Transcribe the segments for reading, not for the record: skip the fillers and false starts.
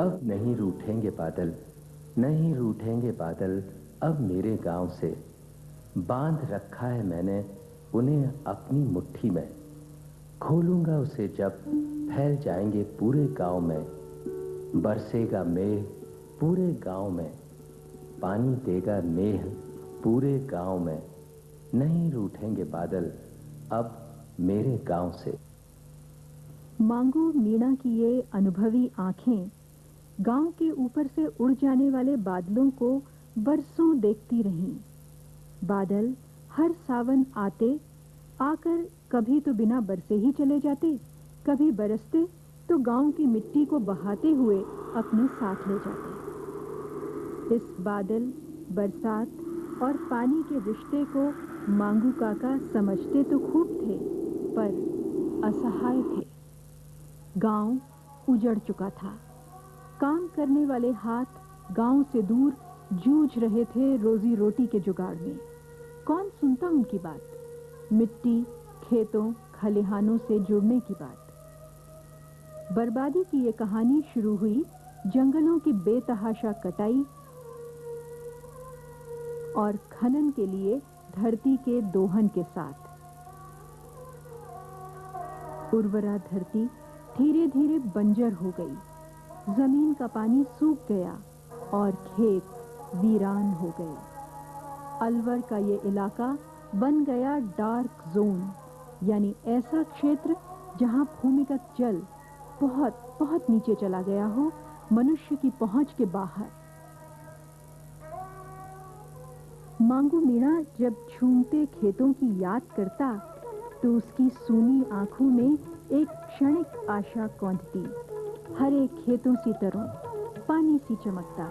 अब नहीं रूठेंगे बादल, नहीं रूठेंगे बादल अब मेरे गांव से। बांध रखा है मैंने उन्हें अपनी मुट्ठी में, खोलूंगा उसे जब फैल जाएंगे पूरे गांव में। बरसेगा मेघ पूरे गांव में, पानी देगा मेह पूरे गांव में। नहीं रूठेंगे बादल अब मेरे गांव से। मांगू मीणा की ये अनुभवी आंखें गांव के ऊपर से उड़ जाने वाले बादलों को बरसों देखती रहीं। बादल हर सावन आकर कभी तो बिना बरसे ही चले जाते, कभी बरसते तो गांव की मिट्टी को बहाते हुए अपने साथ ले जाते। इस बादल, बरसात और पानी के रिश्ते को मांगू काका समझते तो खूब थे, पर असहाय थे। गांव उजड़ चुका था। काम करने वाले हाथ गांव से दूर जूझ रहे थे रोजी रोटी के जुगाड़ में। कौन सुनता उनकी बात, मिट्टी, खेतों, खलिहानों से जुड़ने की बात। बर्बादी की ये कहानी शुरू हुई जंगलों की बेतहाशा कटाई और खनन के लिए धरती के दोहन के साथ। उर्वरा धरती धीरे धीरे बंजर हो गई, जमीन का पानी सूख गया और खेत वीरान हो गए। अलवर का ये इलाका बन गया डार्क जोन, यानी ऐसा क्षेत्र जहां भूमिगत जल बहुत बहुत नीचे चला गया हो, मनुष्य की पहुंच के बाहर। मांगू मीणा जब झूमते खेतों की याद करता तो उसकी सूनी आंखों में एक क्षणिक आशा कौंधती। हरे खेतों सी तरों, पानी सी चमकता।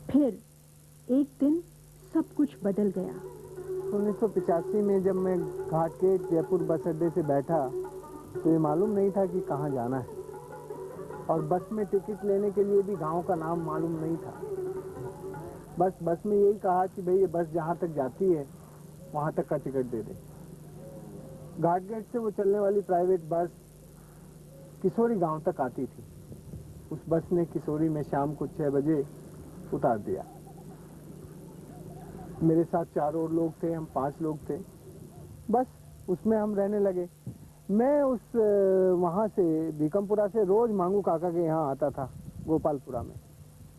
फिर एक दिन सब कुछ बदल गया। 1985 में जब मैं घाटगेट जयपुर बस अड्डे से बैठा तो ये मालूम नहीं था कि कहाँ जाना है, और बस में टिकट लेने के लिए भी गांव का नाम मालूम नहीं था। बस में यही कहा कि भाई ये बस जहाँ तक जाती है वहाँ तक का टिकट दे दे। घाटगेट से वो चलने वाली प्राइवेट बस किशोरी गांव तक आती थी। उस बस ने किशोरी में शाम को 6 बजे उतार दिया। मेरे साथ 4 और लोग थे, हम 5 लोग थे। बस उसमें हम रहने लगे। मैं उस वहाँ से भीकमपुरा से रोज मांगू काका के यहाँ आता था, गोपालपुरा में।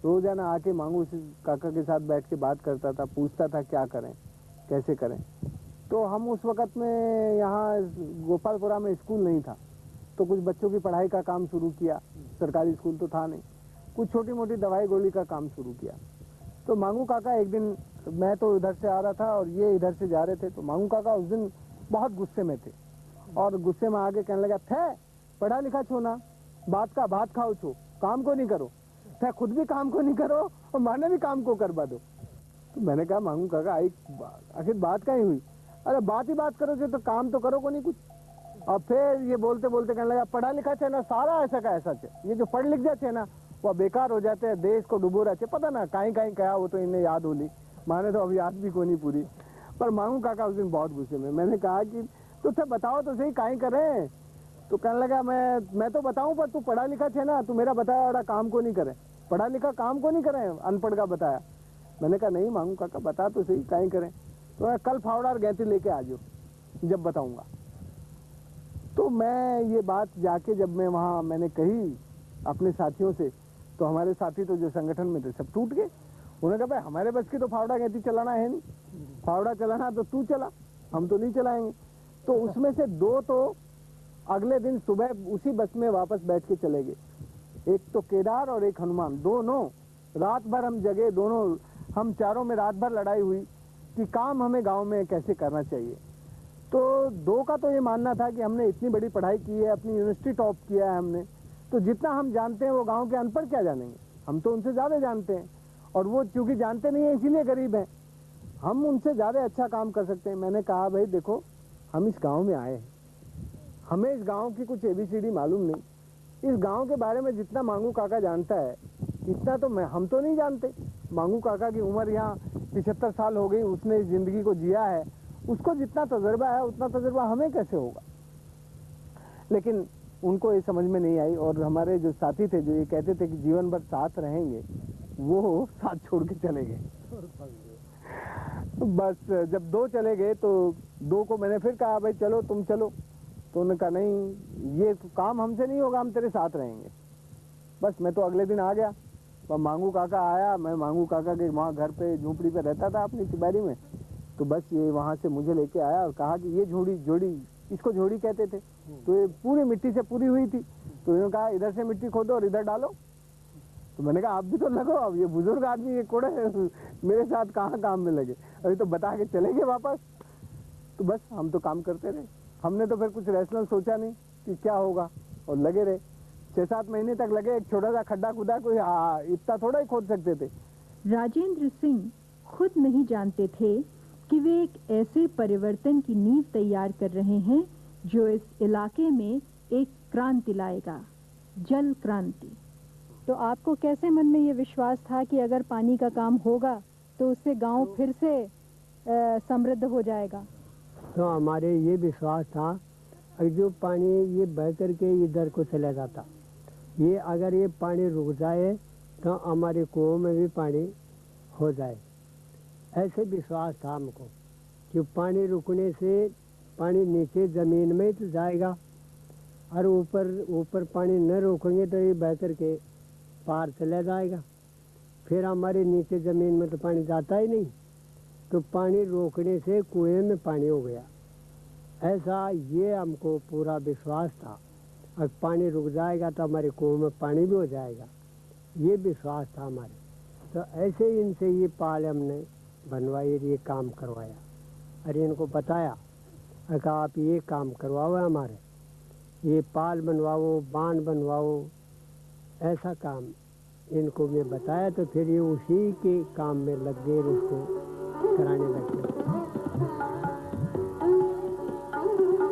रोजाना आके मांगू काका के साथ बैठ के बात करता था, पूछता था क्या करें, कैसे करें। तो हम उस वक़्त में यहाँ गोपालपुरा में स्कूल नहीं था, तो कुछ बच्चों की पढ़ाई का काम शुरू किया। सरकारी स्कूल तो था नहीं, कुछ छोटी मोटी दवाई गोली का काम शुरू किया। तो मांगू काका एक दिन, मैं तो इधर से आ रहा था और ये इधर से जा रहे थे, तो मांगू काका उस दिन बहुत गुस्से में थे और गुस्से में आगे कहने लगा, थे पढ़ा लिखा छो ना, बात का भात खाओ छो, काम को नहीं करो, थे खुद भी काम को नहीं करो और माने भी काम को करवा दो। तो मैंने कहा मांगू काका आखिर बात क्या ही हुई, अरे बात ही बात करोगे तो काम तो करो को नहीं कुछ। और फिर ये बोलते बोलते कहने लगा, पढ़ा लिखा छे ना सारा ऐसा का ऐसा छे, ये जो पढ़ लिख जाते ना वह बेकार हो जाते हैं, देश को डुबो रहे, पता ना कहीं कहीं कहा, वो तो इन्हें याद होली, माने तो अब याद भी को नहीं पूरी। पर मांगू काका उस दिन बहुत गुस्से में। मैंने कहा कि तो थे बताओ तो सही कहीं करें। तो कहने लगा, मैं तो बताऊं पर तू पढ़ा लिखा छे ना, तू मेरा बताया बड़ा काम को नहीं करे, पढ़ा लिखा काम को नहीं करे, अनपढ़ का बताया। मैंने कहा नहीं मांगू काका बता तो सही कहीं करें। तो कल फावड़ा और गैंती लेके आ जाओ जब बताऊंगा। तो मैं ये बात जाके जब मैं वहाँ मैंने कही अपने साथियों से, तो हमारे साथी तो जो संगठन में थे सब टूट गए। उन्होंने कहा भाई हमारे बस की तो फावड़ा गैंती चलाना है नहीं, फावड़ा चलाना तो तू चला, हम तो नहीं चलाएंगे। तो उसमें से 2 तो अगले दिन सुबह उसी बस में वापस बैठ के चले गए, एक तो केदार और एक हनुमान। दोनों रात भर हम जगे, दोनों हम चारों में रात भर लड़ाई हुई कि काम हमें गांव में कैसे करना चाहिए। तो 2 का तो ये मानना था कि हमने इतनी बड़ी पढ़ाई की है, अपनी यूनिवर्सिटी टॉप किया है हमने, तो जितना हम जानते हैं वो गांव के अनपढ़ क्या जानेंगे, हम तो उनसे ज़्यादा जानते हैं, और वो क्योंकि जानते नहीं है इसीलिए गरीब हैं, हम उनसे ज़्यादा अच्छा काम कर सकते हैं। मैंने कहा भाई देखो हम इस गांव में आए हैं, हमें इस गांव की कुछ ABCD मालूम नहीं, इस गांव के बारे में जितना मांगू काका जानता है इतना तो हम तो नहीं जानते। मांगू काका की उम्र यहाँ 75 साल हो गई, उसने इस जिंदगी को जिया है उसको जितना तजुर्बा है उतना तजुर्बा हमें कैसे होगा। लेकिन उनको ये समझ में नहीं आई, और हमारे जो साथी थे जो ये कहते थे कि जीवन भर साथ रहेंगे, वो साथ छोड़ के चले गए। बस जब 2 चले गए तो 2 को मैंने फिर कहा भाई चलो तुम चलो, तो उन्होंने कहा नहीं ये काम हमसे नहीं होगा, हम तेरे साथ रहेंगे। बस मैं तो अगले दिन आ गया। वह मांगू काका आया, मैं मांगू काका के वहाँ घर पे झूपड़ी पे रहता था अपनी तिबारी में, तो बस ये वहाँ से मुझे लेके आया और कहा कि ये जोड़ी इसको झोड़ी कहते थे, तो ये पूरी मिट्टी से पूरी हुई थी, तो इन्होंने कहा इधर से मिट्टी खोदो और इधर डालो। तो मैंने कहा आप भी तो लगो, अब ये बुजुर्ग आदमी ये कोड़े मेरे साथ कहाँ काम में लगे, अभी तो बता के चले गए वापस। तो बस हम तो काम करते रहे, हमने तो फिर कुछ रैशनल सोचा नहीं कि क्या होगा, और लगे रहे 6-7 महीने तक लगे। एक छोटा सा खड्डा खुदा, कोई इतना थोड़ा ही खोद सकते थे। राजेंद्र सिंह खुद नहीं जानते थे कि वे एक ऐसे परिवर्तन की नींव तैयार कर रहे हैं जो इस इलाके में एक क्रांति लाएगा, जल क्रांति। तो आपको कैसे मन में ये विश्वास था कि अगर पानी का काम होगा तो उससे गांव फिर से समृद्ध हो जाएगा? तो हमारे ये विश्वास था कि जो पानी ये बह करके इधर को चला जाता, ये अगर ये पानी रुक जाए तो हमारे कुओं में भी पानी हो जाए। ऐसे विश्वास था हमको कि पानी रुकने से पानी नीचे ज़मीन में तो जाएगा, और ऊपर पानी न रोकेंगे तो ये बह करके पार चला जाएगा, फिर हमारे नीचे ज़मीन में तो पानी जाता ही नहीं। तो पानी रोकने से कुएं में पानी हो गया, ऐसा ये हमको पूरा विश्वास था। अब पानी रुक जाएगा तो हमारे कुओं में पानी भी हो जाएगा, ये विश्वास था हमारे। तो ऐसे ही इनसे ये पाल हमने बनवाई, ये काम करवाया, और इनको बताया कहा आप ये काम करवाओ हमारे, ये पाल बनवाओ, बांध बनवाओ, ऐसा काम इनको मैं बताया। तो फिर ये उसी के काम में लग गए, उसको कराने लगे।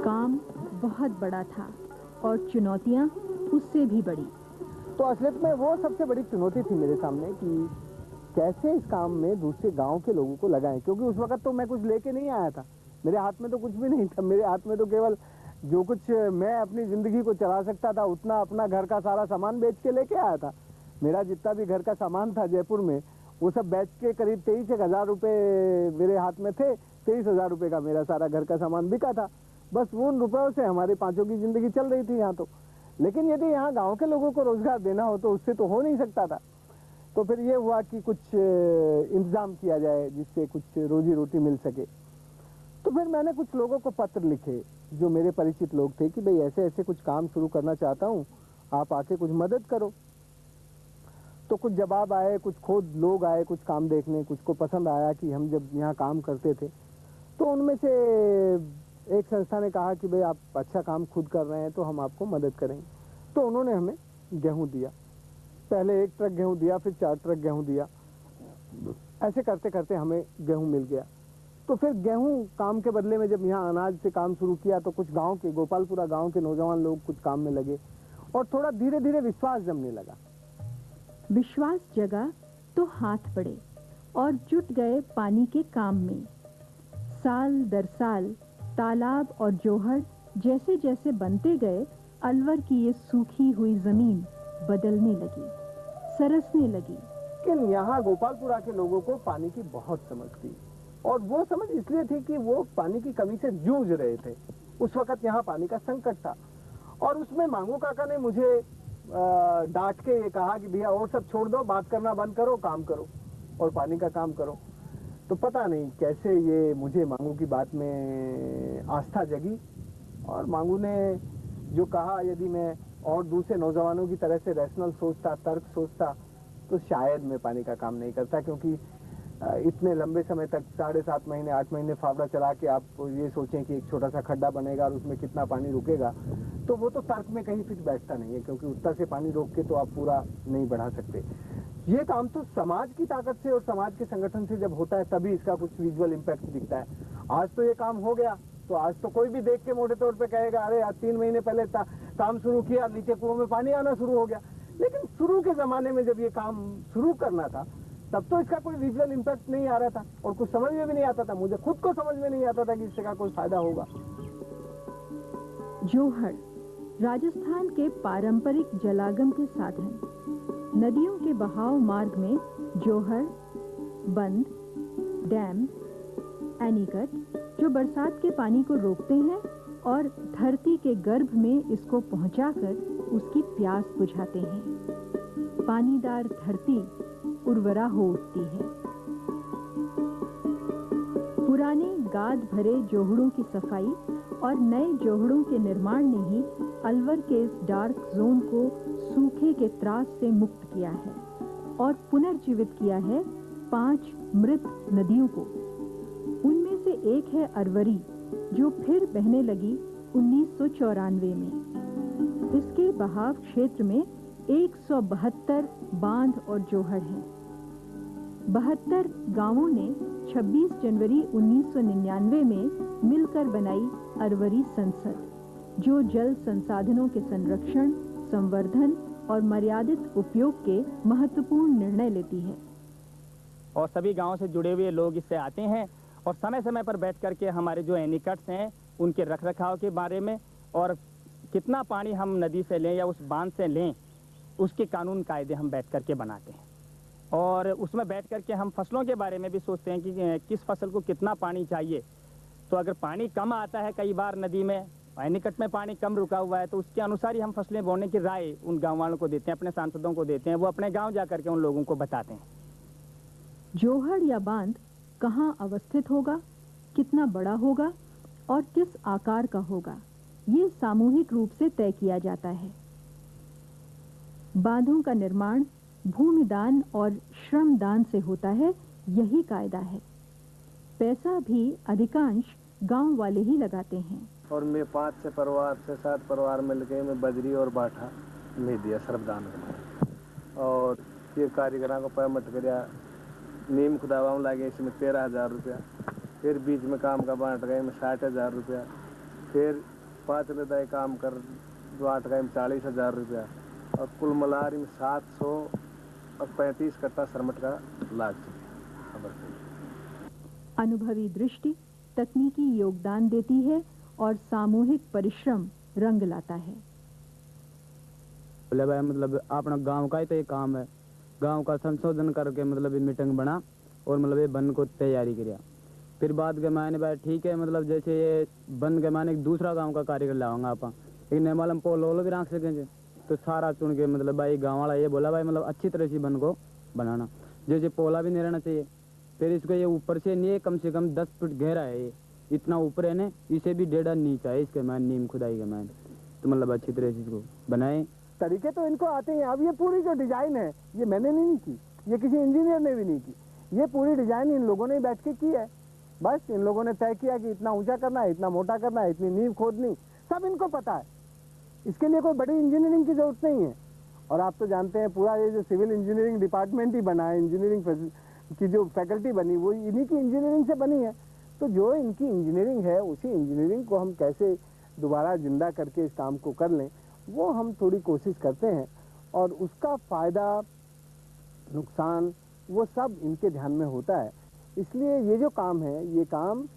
काम बहुत बड़ा था और चुनौतियां उससे भी बड़ी। तो असलियत में वो सबसे बड़ी चुनौती थी मेरे सामने कि कैसे इस काम में दूसरे गांव के लोगों को लगाएं, क्योंकि उस वक्त तो मैं कुछ लेके नहीं आया था, मेरे हाथ में तो कुछ भी नहीं था। मेरे हाथ में तो केवल जो कुछ मैं अपनी जिंदगी को चला सकता था उतना अपना घर का सारा सामान बेच के लेके आया था। मेरा जितना भी घर का सामान था जयपुर में, वो सब बेच के करीब 23,000 रुपये मेरे हाथ में थे। 23,000 रुपये का मेरा सारा घर का सामान बिका था। बस उन रुपयों से हमारे पांचों की जिंदगी चल रही थी यहाँ तो। लेकिन यदि यहाँ गाँव के लोगों को रोजगार देना हो तो उससे तो हो नहीं सकता था। तो फिर ये हुआ कि कुछ इंतजाम किया जाए जिससे कुछ रोजी रोटी मिल सके। तो फिर मैंने कुछ लोगों को पत्र लिखे जो मेरे परिचित लोग थे कि भाई ऐसे ऐसे कुछ काम शुरू करना चाहता हूँ, आप आके कुछ मदद करो। तो कुछ जवाब आए, कुछ खुद लोग आए कुछ काम देखने, कुछ को पसंद आया कि हम जब यहाँ काम करते थे। तो उनमें से एक संस्था ने कहा कि भाई आप अच्छा काम खुद कर रहे हैं तो हम आपको मदद करेंगे। तो उन्होंने हमें गेहूँ दिया, पहले 1 ट्रक गेहूँ दिया, फिर 4 ट्रक गेहूँ दिया। ऐसे करते करते हमें गेहूँ मिल गया। तो फिर गेहूँ काम के बदले में जब यहाँ अनाज से काम शुरू किया तो कुछ गांव के, गोपालपुरा गांव के नौजवान लोग कुछ काम में लगे और थोड़ा धीरे धीरे विश्वास जमने लगा। विश्वास जगा तो हाथ बढ़े और जुट गए पानी के काम में। साल दर साल तालाब और जोहड़ जैसे जैसे बनते गए, अलवर की ये सूखी हुई जमीन बदलने लगी, सरसने लगी। लेकिन यहाँ गोपालपुरा के लोगों को पानी की बहुत समझ थी, और वो समझ इसलिए थी कि वो पानी की कमी से जूझ रहे थे। उस वक्त यहाँ पानी का संकट था, और उसमें मांगू काका ने मुझे डांट के ये कहा कि भैया और सब छोड़ दो, बात करना बंद करो, काम करो और पानी का काम करो। तो पता नहीं कैसे ये मुझे मांगू की बात में आस्था जगी, और मांगू ने जो कहा, यदि मैं और दूसरे नौजवानों की तरह से रैशनल सोचता, तर्क सोचता, तो शायद मैं पानी का काम नहीं करता। क्योंकि इतने लंबे समय तक 7.5 महीने 8 महीने फावड़ा चला के आप ये सोचें कि एक छोटा सा खड्डा बनेगा और उसमें कितना पानी रुकेगा, तो वो तो तर्क में कहीं फिट बैठता नहीं है, क्योंकि उत्तर से पानी रोक के तो आप पूरा नहीं बढ़ा सकते। ये काम तो समाज की ताकत से और समाज के संगठन से जब होता है तभी इसका कुछ विजुअल इम्पैक्ट दिखता है। आज तो ये काम हो गया, तो आज तो कोई भी देख के मोटे तौर पे कहेगा अरे आज 3 महीने पहले काम शुरू किया, नीचे कुओं में पानी आना शुरू हो गया। लेकिन शुरू के जमाने में जब ये काम शुरू करना था तब तो इसका कोई विजुअल इम्पैक्ट नहीं आ रहा था और कुछ समझ में भी नहीं आता था, मुझे खुद को समझ में नहीं आता था कि इससे का कोई फायदा होगा। जोहड़ राजस्थान के पारंपरिक जलागम के साधन। नदियों के बहाव मार्ग में जोहड़, बंद, डैम, एनीकट जो बरसात के पानी को रोकते हैं और धरती के गर्भ में इसको पहुंचाकर उसकी प्यास बुझाते हैं। पानीदार धरती उर्वरा हो उठती है। पुराने गाद भरे जोहड़ों की सफाई और नए जोहड़ों के निर्माण ने ही अलवर के इस डार्क जोन को सूखे के त्रास से मुक्त किया है और पुनर्जीवित किया है 5 मृत नदियों को। उनमें से एक है अरवरी, जो फिर बहने लगी 1994 में। इसके बहाव क्षेत्र में 172 बांध और जोहड़ हैं। 72 गांवों ने 26 जनवरी 1999 में मिलकर बनाई अरवरी संसद, जो जल संसाधनों के संरक्षण, संवर्धन और मर्यादित उपयोग के महत्वपूर्ण निर्णय लेती है। और सभी गांवों से जुड़े हुए लोग इससे आते हैं और समय समय पर बैठ करके हमारे जो एनीकट्स हैं उनके रखरखाव के बारे में और कितना पानी हम नदी से लें या उस बांध से लें उसके कानून कायदे हम बैठ करके बनाते हैं। और उसमें बैठ करके हम फसलों के बारे में भी सोचते हैं कि किस फसल को कितना पानी चाहिए। तो अगर पानी कम आता है कई बार नदी में, एनीकट में पानी कम रुका हुआ है, तो उसके अनुसार ही हम फसलें बोने की राय उन गाँव वालों को देते हैं, अपने सांसदों को देते हैं। वो अपने गाँव जा करके उन लोगों को बताते हैं। जोहड़ या बांध कहाँ अवस्थित होगा, कितना बड़ा होगा और किस आकार का होगा, ये सामूहिक रूप से तय किया जाता है। बांधों का निर्माण भूमिदान और श्रमदान से होता है, यही कायदा है। पैसा भी अधिकांश गांव वाले ही लगाते हैं। और मैं 5 से 7 परिवार मिलके मैं बजरी और बाठा ले दिया श्रमदान का। और ये कारीगरों को पेमेंट कराया, नीम खुदावा में लगे इसमें 13,000 रुपया। फिर बीच में काम का बांट गए में 60,000 रुपया। फिर 5 लदाई काम कर बांट गए में 40,000 रुपया। और कुल मलारी में 735 कट्टा सरमट का लाग चुके। अनुभवी दृष्टि तकनीकी योगदान देती है और सामूहिक परिश्रम रंग लाता है। बोले भाई मतलब अपना गांव का ही तो ये काम है, गांव का संशोधन करके मतलब मीटिंग बना और मतलब ये बन को तैयारी किया। फिर बाद के मायने भाई ठीक है, मतलब जैसे ये बन के मायने दूसरा गांव का कारीगर लाऊंगा आप, लेकिन मालूम पोलो भी रख सकेंगे। तो सारा चुन के मतलब भाई गाँव वाला ये बोला भाई मतलब अच्छी तरह से बन को बनाना, जैसे पोला भी नहीं रहना चाहिए। फिर इसको ये ऊपर से नहीं, कम से कम 10 फुट गहरा है, ये इतना ऊपर है ना, इसे भी 1.5 नीचा है इसके मान नीम खुदाई के मान। तो मतलब अच्छी तरह से इसको बनाए। तरीके तो इनको आते हैं। अब ये पूरी जो डिजाइन है ये मैंने नहीं की, ये किसी इंजीनियर ने भी नहीं की, ये पूरी डिजाइन इन लोगों ने बैठ के की है। बस इन लोगों ने तय किया कि इतना ऊंचा करना है, इतना मोटा करना है, इतनी नींव खोदनी, सब इनको पता है। इसके लिए कोई बड़ी इंजीनियरिंग की जरूरत नहीं है। और आप तो जानते हैं पूरा ये जो सिविल इंजीनियरिंग डिपार्टमेंट ही बना है, इंजीनियरिंग की जो फैकल्टी बनी वो इन्हीं की इंजीनियरिंग से बनी है। तो जो इनकी इंजीनियरिंग है उसी इंजीनियरिंग को हम कैसे दोबारा जिंदा करके इस काम को कर लें, वो हम थोड़ी कोशिश करते हैं। और उसका फायदा नुकसान वो सब इनके ध्यान में होता है। इसलिए ये जो काम है ये काम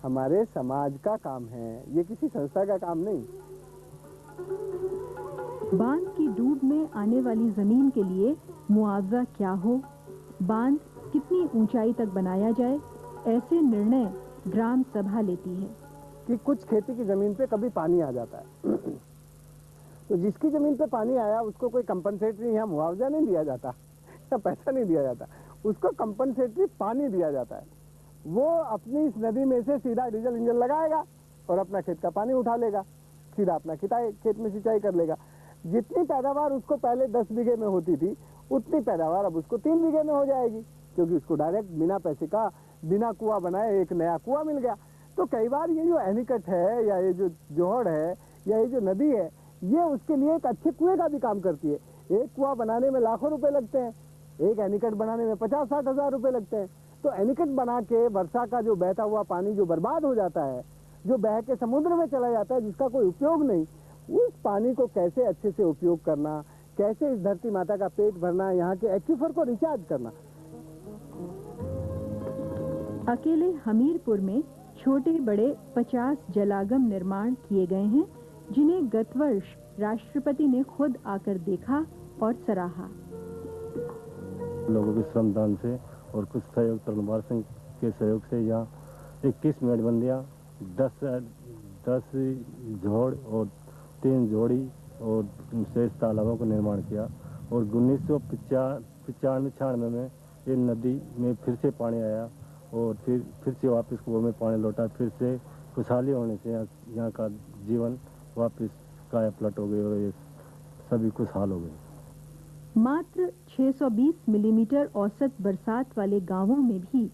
हमारे समाज का काम है, ये किसी संस्था का काम नहीं। बांध की डूब में आने वाली जमीन के लिए मुआवजा क्या हो, बांध कितनी ऊंचाई तक बनाया जाए, ऐसे निर्णय ग्राम सभा लेती है। कि कुछ खेती की जमीन पे कभी पानी आ जाता है तो जिसकी जमीन पे पानी आया उसको कोई कंपनसेटरी या मुआवजा नहीं दिया जाता या पैसा नहीं दिया जाता, उसको कंपनसेटरी पानी दिया जाता है। वो अपनी इस नदी में से सीधा डीजल इंजन लगाएगा और अपना खेत का पानी उठा लेगा, सीधा अपना खेत में सिंचाई कर लेगा। जितनी पैदावार उसको पहले 10 बीघे में होती थी उतनी पैदावार अब उसको 3 बीघे में हो जाएगी, क्योंकि उसको डायरेक्ट बिना पैसे का बिना कुआं बनाए एक नया कुआं मिल गया। तो कई बार ये जो एनीकट है या ये जो जोहड़ है या ये जो नदी है ये उसके लिए एक अच्छे कुएं का भी काम करती है। एक कुआं बनाने में लाखों रुपए लगते हैं, एक एनीकट बनाने में 50-60 हजार रुपए लगते हैं। तो एनीकट बना के वर्षा का जो बहता हुआ पानी जो बर्बाद हो जाता है, जो बह के समुद्र में चला जाता है, जिसका कोई उपयोग नहीं, उस पानी को कैसे अच्छे से उपयोग करना, कैसे इस धरती माता का पेट भरना, यहाँ के एक्वीफर को रिचार्ज करना, अकेले हमीरपुर में छोटे बड़े 50 जलागम निर्माण किए गए हैं, जिन्हें गत वर्ष राष्ट्रपति ने खुद आकर देखा और सराहा। लोगों के श्रमदान से और कुछ सहयोग तरुणबार सिंह के सहयोग से यहाँ 21 मेड़बंदियाँ, 10 जोड़ और 3 जोड़ी और शेष तालाबों का निर्माण किया। और 1995-96 में ये नदी में फिर से पानी आया और फिर से वापस कुओं में पानी लौटा। फिर से खुशहाली होने से यहाँ का जीवन वापस काया पलट हो गई और ये सभी खुशहाल हो गए। मात्र 620 मिलीमीटर औसत बरसात वाले गांवों में भी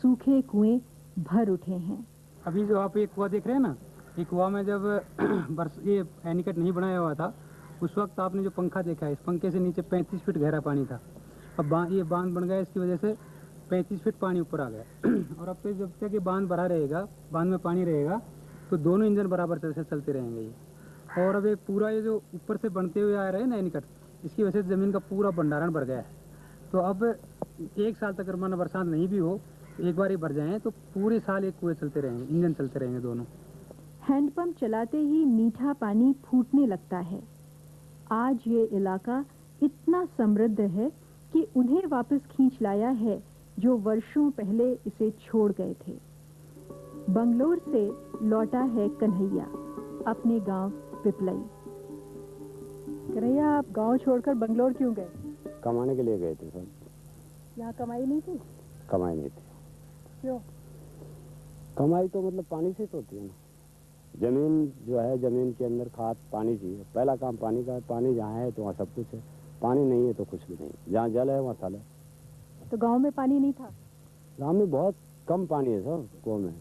सूखे कुएं भर उठे हैं। अभी जो आप ये कुआं देख रहे हैं ना, ये कुआं में जब ये एनीकट नहीं बनाया हुआ था, उस वक्त आपने जो पंखा देखा है, इस पंखे से नीचे 35 फीट गहरा पानी था। अब ये बांध बन गया, इसकी वजह से 35 फीट पानी ऊपर आ गया। और अब तो जब तक ये बांध भरा रहेगा, बांध में पानी रहेगा, तो दोनों इंजन बराबर से चलते रहेंगे ये। और अब ये पूरा ये जो ऊपर से बनते हुए आ रहे हैं ना एनीकट, इसकी वजह से ज़मीन का पूरा भंडारण भर गया है। तो अब 1 साल तक अगर माना बरसात नहीं भी हो, एक बार ही भर जाएं तो पूरे साल एक कुएं चलते रहेंगे, इंजन चलते रहेंगे दोनों। हैंडपंप चलाते ही मीठा पानी फूटने लगता है। आज ये इलाका इतना समृद्ध है कि उन्हें वापस खींच लाया है जो वर्षों पहले इसे छोड़ गए थे। बंगलोर से लौटा है कन्हैया अपने गांव पिपलई। कन्हैया, आप गांव छोड़कर बंगलोर क्यों गए? कमाने के लिए गए थे सर। यहाँ कमाई नहीं थी? कमाई नहीं थी। क्यों? कमाई तो मतलब पानी से तो होती है ना। जमीन जो है, जमीन के अंदर खाद पानी चाहिए। पहला काम पानी का है। पानी जहाँ है तो वहाँ सब कुछ है, पानी नहीं है तो कुछ भी नहीं। जहाँ जल है वहाँ थल है। तो गांव में पानी नहीं था? गांव में बहुत कम पानी है सर, कुओं में।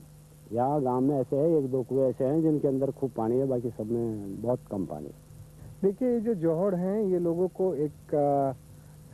यहाँ गांव में ऐसे है, 1-2 कुएं ऐसे हैं जिनके अंदर खूब पानी है, बाकी सब में बहुत कम पानी है। देखिए, ये जो जोहड़ हैं, ये लोगों को एक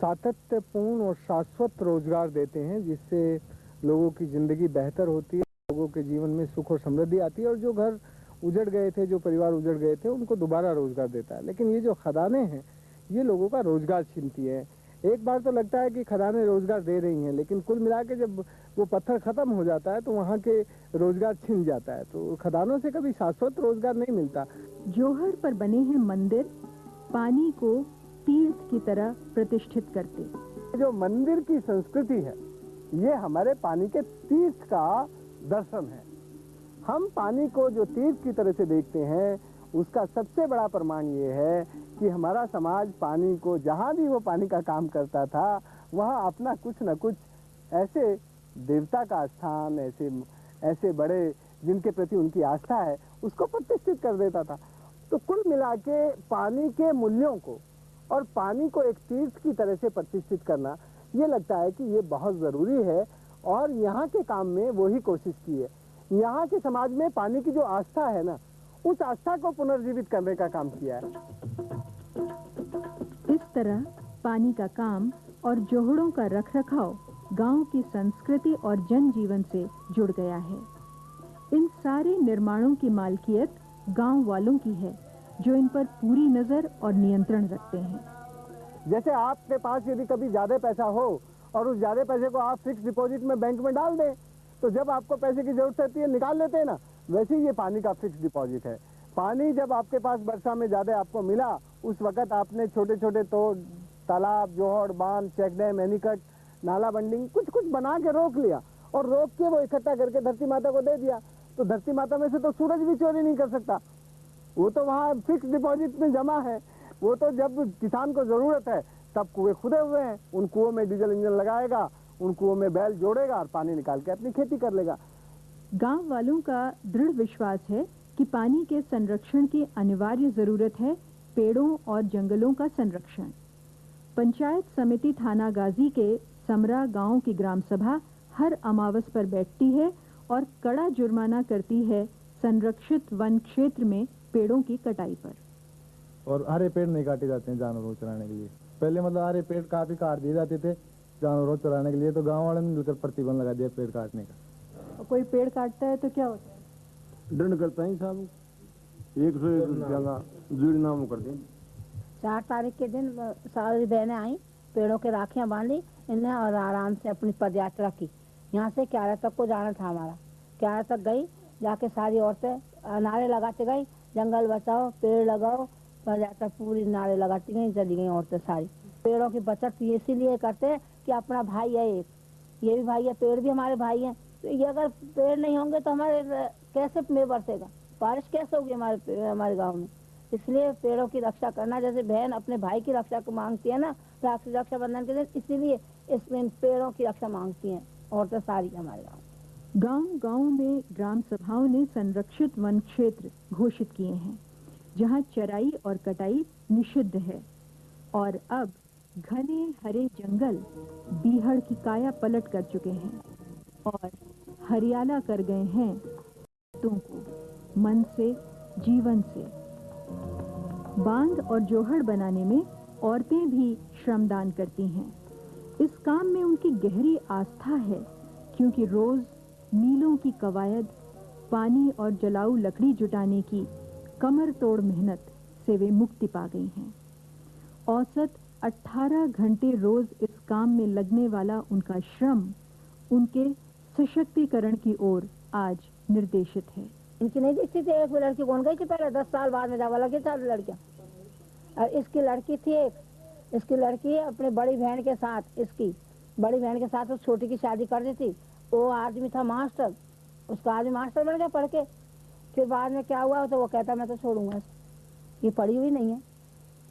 सातत्यपूर्ण और शाश्वत रोजगार देते हैं, जिससे लोगों की जिंदगी बेहतर होती है, लोगों के जीवन में सुख और समृद्धि आती है। और जो घर उजड़ गए थे, जो परिवार उजड़ गए थे, उनको दोबारा रोजगार देता है। लेकिन ये जो खदानें हैं, ये लोगों का रोजगार छीनती है। एक बार तो लगता है कि खदानें रोजगार दे रही हैं, लेकिन कुल मिला के जब वो पत्थर खत्म हो जाता है तो वहाँ के रोजगार छिन जाता है। तो खदानों से कभी शाश्वत रोजगार नहीं मिलता। जोहड़ पर बने हैं मंदिर पानी को तीर्थ की तरह प्रतिष्ठित करते। जो मंदिर की संस्कृति है, ये हमारे पानी के तीर्थ का दर्शन है। हम पानी को जो तीर्थ की तरह से देखते हैं, उसका सबसे बड़ा प्रमाण ये है कि हमारा समाज पानी को, जहाँ भी वो पानी का काम करता था, वहाँ अपना कुछ न कुछ ऐसे देवता का स्थान, ऐसे बड़े जिनके प्रति उनकी आस्था है, उसको प्रतिष्ठित कर देता था। तो कुल मिला के पानी के मूल्यों को और पानी को एक तीर्थ की तरह से प्रतिष्ठित करना, ये लगता है कि ये बहुत ज़रूरी है। और यहाँ के काम में वही कोशिश की है। यहाँ के समाज में पानी की जो आस्था है ना, उस आस्था को पुनर्जीवित करने का काम किया है। इस तरह पानी का काम और जोहड़ों का रखरखाव गांव की संस्कृति और जनजीवन से जुड़ गया है। इन सारे निर्माणों की मालकियत गांव वालों की है, जो इन पर पूरी नजर और नियंत्रण रखते हैं। जैसे आपके पास यदि कभी ज्यादा पैसा हो और उस ज्यादा पैसे को आप फिक्स डिपॉजिट में बैंक में डाल दें, तो जब आपको पैसे की जरूरत होती है निकाल लेते हैं ना, वैसे ही ये पानी का फिक्स डिपॉजिट है। पानी जब आपके पास वर्षा में ज्यादा आपको मिला, उस वक्त आपने छोटे छोटे तो तालाब, जोहड़, बांध, चेक डैम, एनीकट, नाला बंडिंग कुछ कुछ बना के रोक लिया और रोक के वो इकट्ठा करके धरती माता को दे दिया। तो धरती माता में से तो सूरज भी चोरी नहीं कर सकता, वो तो वहाँ फिक्स डिपॉजिट में जमा है। वो तो जब किसान को जरूरत है तब कुएं खुदे हुए हैं, उन कुओं में डीजल इंजन लगाएगा, उन कुओं में बैल जोड़ेगा और पानी निकाल के अपनी खेती कर लेगा। गांव वालों का दृढ़ विश्वास है कि पानी के संरक्षण की अनिवार्य जरूरत है पेड़ों और जंगलों का संरक्षण। पंचायत समिति थाना गाजी के समरा गांव की ग्राम सभा हर अमावस पर बैठती है और कड़ा जुर्माना करती है संरक्षित वन क्षेत्र में पेड़ों की कटाई पर। और हरे पेड़ नहीं काटे जाते हैं जानवरों को चराने के लिए। पहले मतलब हरे पेड़ काफी काट दिए जाते थे जानवरों को चराने के लिए, तो गांव वालों ने मिलकर प्रतिबंध लगा दिया पेड़ काटने का। कोई पेड़ काटता है तो क्या होता है? दंड करता है साहब, 101 जगह जुर्माना कर दें। 4 तारीख के दिन सारी बहनें आई, पेड़ों के राखियां बांधी इन्हें और आराम से अपनी पदयात्रा की। यहाँ से क्यारा तक को जाना था हमारा। क्यारा तक गई, जाके सारी औरतें नारे लगाते गई, जंगल बचाओ, पेड़ लगाओ, पर पूरी नारे लगाती गई, चली गई औरतें सारी। पेड़ों की बचत इसीलिए करते हैं कि अपना भाई है एक, ये भी भाई है, पेड़ भी हमारे भाई हैं। तो ये अगर पेड़ नहीं होंगे तो हमारे कैसे में बरसेगा, बारिश कैसे होगी हमारे गाँव में। इसलिए पेड़ों की रक्षा करना, जैसे बहन अपने भाई की रक्षा को मांगती है ना रक्षाबंधन के दिन, इसीलिए इसमें पेड़ों की रक्षा मांगती हैं औरतें सारी हमारे गाँव। गांव-गांव में ग्राम सभाओं ने संरक्षित वन क्षेत्र घोषित किए हैं, जहां चराई और कटाई निषिद्ध है। और अब घने हरे जंगल बीहड़ की काया पलट कर चुके हैं और हरियाला कर गए हैं खेतों को, मन से, जीवन से। बांध और जोहड़ बनाने में औरतें भी श्रमदान करती हैं। इस काम में उनकी गहरी आस्था है, क्योंकि रोज मीलों की कवायद, पानी और जलाऊ लकड़ी जुटाने की कमर तोड़ मेहनत से वे मुक्ति पा गई हैं। औसत 18 घंटे रोज इस काम में लगने वाला उनका श्रम उनके सशक्तिकरण की ओर आज निर्देशित है। इनकी नहीं दिखती थी, एक लड़की कौन गई थी पहले, 10 साल बाद में जावा लगी था लड़कियां। और इसकी लड़की थी एक, इसकी लड़की अपने बड़ी बहन के साथ, इसकी बड़ी बहन के साथ उस छोटी की शादी कर दी थी। वो आदमी था मास्टर, उसका आदमी मास्टर बन गया पढ़ के। फिर बाद में क्या हुआ तो वो कहता मैं तो छोड़ूंगा, ये पढ़ी हुई नहीं है।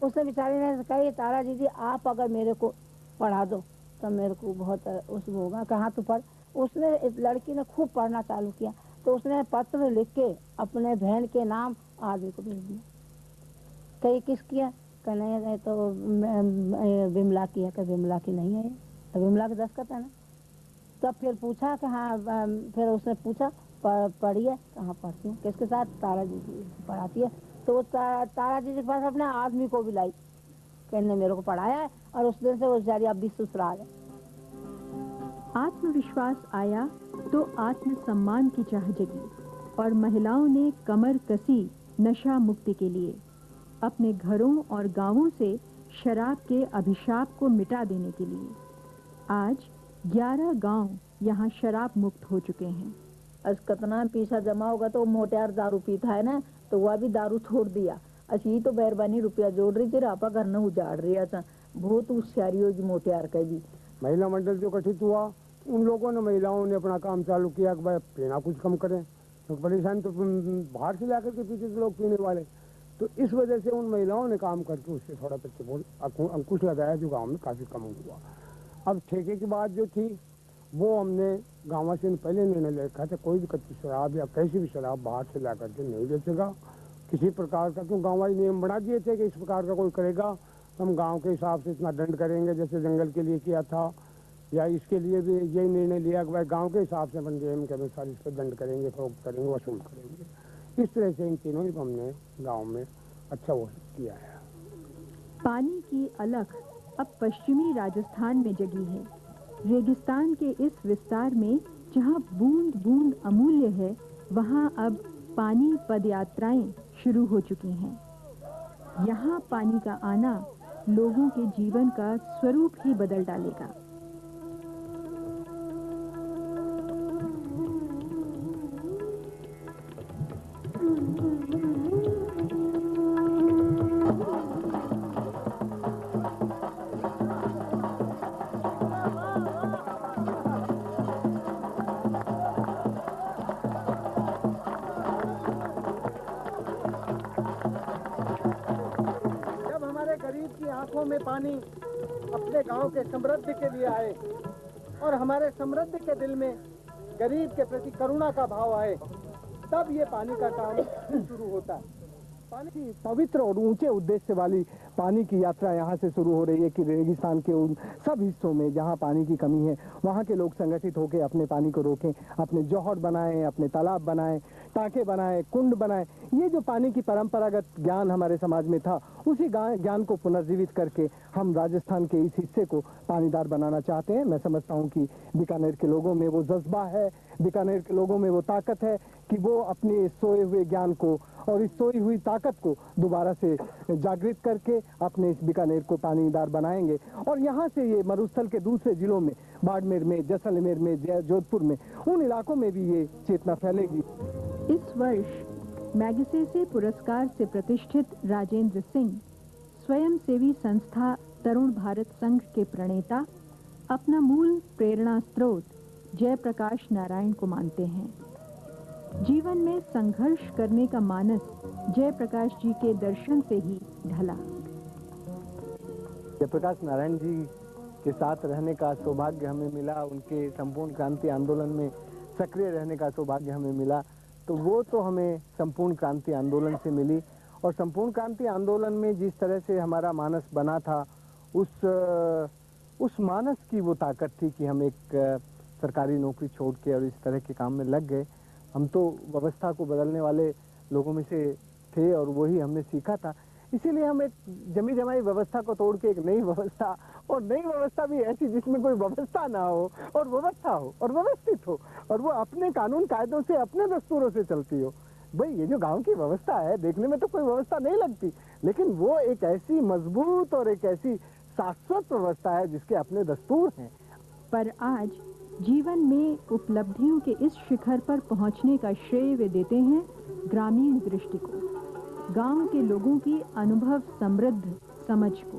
उसने बेचारी ने कही तारा जी आप अगर मेरे को पढ़ा दो तो मेरे को बहुत उसमें होगा। कहाँ तू पढ़। उसने इस लड़की ने खूब पढ़ना चालू किया, तो उसने पत्र लिख के अपने बहन के नाम आदमी को भेज दिया। कहीं किस किया, कहने तो विमला की है, कि विमला की नहीं है, तो विमला के दस्तखत है ना। तब फिर पूछा कि हाँ, फिर उसने पूछा पढ़ी है, कहाँ पढ़ती हूँ, किसके साथ, तारा जी पढ़ाती है। तो तारा जी के पास अपने आदमी को भी लाई, कहने मेरे को पढ़ाया है। और उस दिन से वो बेचारी अब भी ससुराल है। आत्मविश्वास आया तो आत्मसम्मान की चाह जगी और महिलाओं ने कमर कसी नशा मुक्ति के लिए। अपने घरों और गांवों से शराब के अभिशाप को मिटा देने के लिए आज 11 गांव यहाँ शराब मुक्त हो चुके हैं। आज कितना पैसा जमा होगा तो मोटियार दारू पीता है ना, तो वह भी दारू छोड़ दिया। अच्छी तो मेहरबानी रुपया जोड़ रही थी, आपा घर न उजाड़ रही है। बहुत होशियारी होगी मोटियार का भी। महिला मंडल जो गठित हुआ, उन लोगों ने, महिलाओं ने अपना काम चालू किया कि भाई पीना कुछ कम करें, तो परेशान तो बाहर से लाकर के पीते थे लोग पीने वाले। तो इस वजह से उन महिलाओं ने काम करके उससे थोड़ा अंकुश लगाया, जो गाँव में काफी कम हुआ। अब ठेके की बात जो थी वो हमने गाँव से पहले निर्णय ले रखा था, कोई भी कच्ची शराब या कैसी भी शराब बाहर से ला करके नहीं बेचेगा किसी प्रकार का। क्यों गाँव वाले नियम बना दिए थे कि इस प्रकार का कोई करेगा तो हम गाँव के हिसाब से इतना दंड करेंगे, जैसे जंगल के लिए किया था, या इसके लिए भी यही निर्णय लिया कि भाई गाँव के हिसाब से अपन नियम के अनुसार इस पर दंड करेंगे, फरोख्त करेंगे, वसूल करेंगे। इस तरह से इन तीनों ही हमने गाँव में अच्छा वो किया है। पानी की अलख अब पश्चिमी राजस्थान में जगी है। रेगिस्तान के इस विस्तार में जहां बूंद बूंद अमूल्य है, वहां अब पानी पदयात्राएं शुरू हो चुकी हैं। यहां पानी का आना लोगों के जीवन का स्वरूप ही बदल डालेगा। में पानी अपने गांव के समृद्धि के लिए आए और हमारे समृद्धि के दिल में गरीब के प्रति करुणा का भाव आए, तब ये पानी का काम शुरू होता है। पानी की पवित्र और ऊंचे उद्देश्य वाली पानी की यात्रा यहाँ से शुरू हो रही है कि रेगिस्तान के उन सब हिस्सों में जहाँ पानी की कमी है, वहाँ के लोग संगठित होकर अपने पानी को रोकें, अपने जोहड़ बनाएं, अपने तालाब बनाएं, टाँके बनाएं, कुंड बनाएं। ये जो पानी की परंपरागत ज्ञान हमारे समाज में था, उसी ज्ञान को पुनर्जीवित करके हम राजस्थान के इस हिस्से को पानीदार बनाना चाहते हैं। मैं समझता हूँ कि बीकानेर के लोगों में वो जज्बा है, बीकानेर के लोगों में वो ताकत है कि वो अपने सोए हुए ज्ञान को और इस सोई हुई ताकत को दोबारा से जागृत करके अपने इस बीकानेर को पानीदार बनाएंगे। और यहाँ से ये मरुस्थल के दूसरे जिलों में, बाड़मेर में, जैसलमेर में, जोधपुर में, उन इलाकों में भी ये चेतना फैलेगी। इस वर्ष मैगसेसे पुरस्कार से प्रतिष्ठित राजेंद्र सिंह स्वयंसेवी संस्था तरुण भारत संघ के प्रणेता अपना मूल प्रेरणा स्रोत जयप्रकाश नारायण को मानते हैं। जीवन में संघर्ष करने का मानस जयप्रकाश जी के दर्शन से ही ढला। जयप्रकाश नारायण जी के साथ रहने का सौभाग्य हमें मिला, उनके संपूर्ण क्रांति आंदोलन में सक्रिय रहने का सौभाग्य हमें मिला, तो वो तो हमें संपूर्ण क्रांति आंदोलन से मिली। और संपूर्ण क्रांति आंदोलन में जिस तरह से हमारा मानस बना था, उस मानस की वो ताकत थी कि हम एक सरकारी नौकरी छोड़ के और इस तरह के काम में लग गए। हम तो व्यवस्था को बदलने वाले लोगों में से थे और वही हमने सीखा था। इसीलिए हम एक जमी जमाई व्यवस्था को तोड़ के एक नई व्यवस्था, और नई व्यवस्था भी ऐसी जिसमें कोई व्यवस्था ना हो और व्यवस्था हो और व्यवस्थित हो, और वो अपने कानून कायदों से, अपने दस्तूरों से चलती हो। भाई ये जो गांव की व्यवस्था है, देखने में तो कोई व्यवस्था नहीं लगती, लेकिन वो एक ऐसी मजबूत और एक ऐसी शाश्वत व्यवस्था है जिसके अपने दस्तूर हैं। पर आज जीवन में उपलब्धियों के इस शिखर पर पहुंचने का श्रेय वे देते हैं ग्रामीण दृष्टि को, गांव के लोगों की अनुभव समृद्ध समझ को।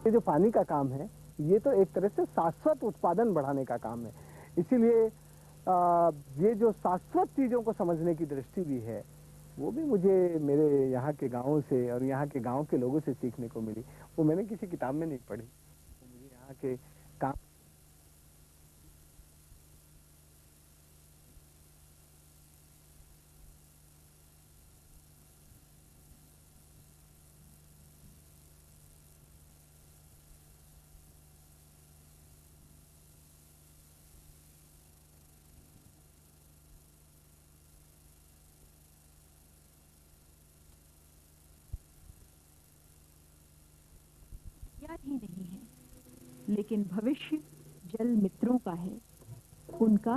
ये जो पानी का काम है, ये तो एक तरह से शाश्वत उत्पादन बढ़ाने का काम है। इसीलिए ये जो शाश्वत चीजों को समझने की दृष्टि भी है, वो भी मुझे मेरे यहाँ के गांवों से और यहाँ के गांव के लोगों से सीखने को मिली। वो मैंने किसी किताब में नहीं पढ़ी, मुझे यहाँ के काम। ही नहीं है, लेकिन भविष्य जल मित्रों का है, उनका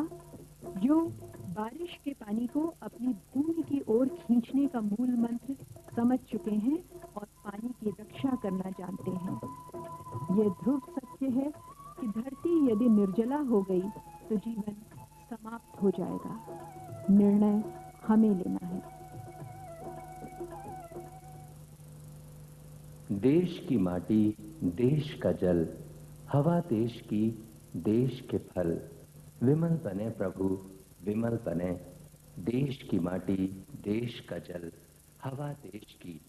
जो बारिश के पानी को अपनी भूमि की ओर खींचने का मूल मंत्र समझ चुके हैं और पानी की रक्षा करना जानते हैं। यह ध्रुव सत्य है कि धरती यदि निर्जला हो गई तो जीवन समाप्त हो जाएगा। निर्णय हमें लेना है। देश की माटी, देश का जल, हवा देश की, देश के फल, विमल बने प्रभु, विमल बने। देश की माटी, देश का जल, हवा देश की,